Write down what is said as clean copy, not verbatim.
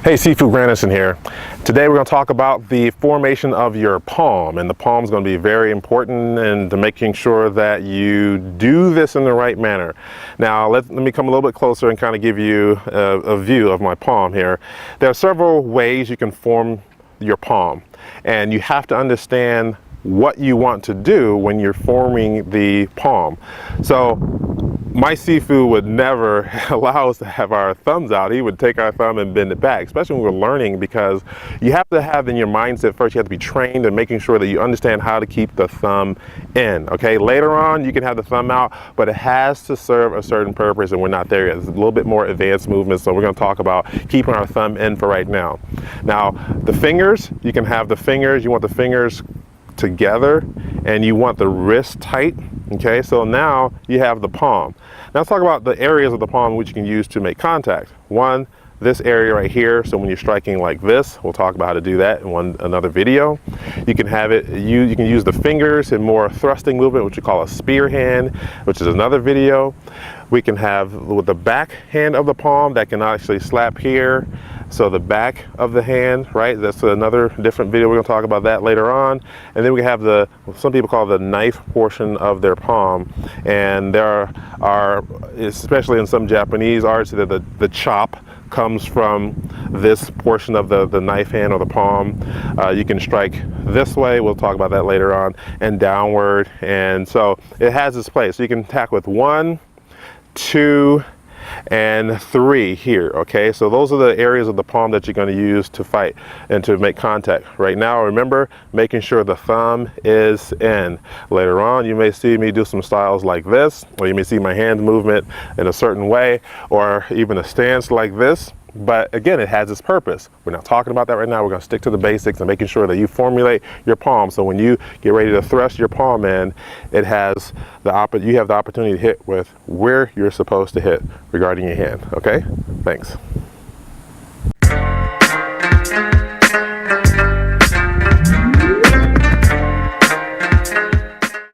Hey, Sifu Granison here. Today we're going to talk about the formation of your palm, and the palm is going to be very important in making sure that you do this in the right manner. Now let me come a little bit closer and kind of give you a view of my palm here. There are several ways you can form your palm, and you have to understand what you want to do when you're forming the palm. So my Sifu would never allow us to have our thumbs out. He would take our thumb and bend it back, especially when we're learning, because you have to have in your mindset first, you have to be trained in making sure that you understand how to keep the thumb in, okay? Later on, you can have the thumb out, but it has to serve a certain purpose, and we're not there yet. It's a little bit more advanced movement, so we're gonna talk about keeping our thumb in for right now. Now, the fingers, you can have the fingers, you want the fingers together, and you want the wrist tight. Okay, so now you have the palm. Now let's talk about the areas of the palm which you can use to make contact. One, this area right here. So when you're striking like this, we'll talk about how to do that in another video. You can have it, you can use the fingers in more thrusting movement, which we call a spear hand, which is another video. We can have with the back hand of the palm that can actually slap here. So the back of the hand, right? That's another different video. We're gonna talk about that later on. And then we have some people call it the knife portion of their palm. And there are, especially in some Japanese arts, that the chop comes from this portion of the knife hand or the palm. You can strike this way, we'll talk about that later on, and downward. And so it has its place. So you can attack with 1, 2, and 3 here, okay? So those are the areas of the palm that you're going to use to fight and to make contact. Right now, remember, making sure the thumb is in. Later on, you may see me do some styles like this, or you may see my hand movement in a certain way, or even a stance like this. But again, it has its purpose. We're not talking about that right now. We're going to stick to the basics and making sure that you formulate your palm. So when you get ready to thrust your palm in, you have the opportunity to hit with where you're supposed to hit regarding your hand. Okay? Thanks.